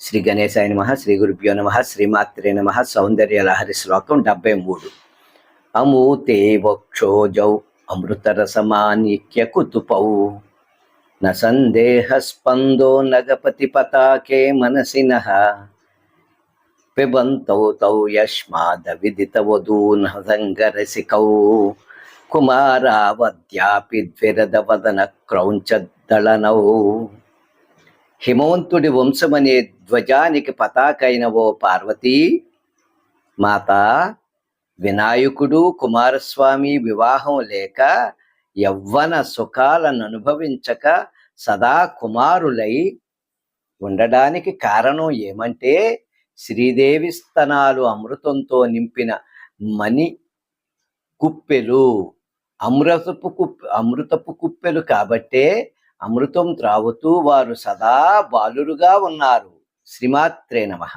శ్రీ గణేశాయ నమః. శ్రీ గురుభ్యో నమః. శ్రీమాత్రే నమః. సౌందర్య లహరి శ్లోకం 73. అమూతే వక్షోజౌ అమృతరసమానిక్య కుతుపౌ న సందేహ స్పందో నగపతి పతాకే మనసినః పిబంతౌ తౌ యస్మాద విదిత వదూన సంగరసికౌ కుమారావద్యాపి ద్విరద వదన క్రౌంచదళనౌ. హిమవంతుడి వంశమనే ధ్వజానికి పతాకైన ఓ పార్వతీ మాత, వినాయకుడు కుమారస్వామి వివాహం లేక యవ్వన సుఖాలను అనుభవించక సదా కుమారులై ఉండడానికి కారణం ఏమంటే శ్రీదేవి స్తనాలు అమృతంతో నింపిన మణి కుప్పెలు, అమృతపు కుప్పెలు కాబట్టే అమృతం త్రాగుతూ వారు సదా బాలురుగా ఉన్నారు. శ్రీమాత్రే నమః.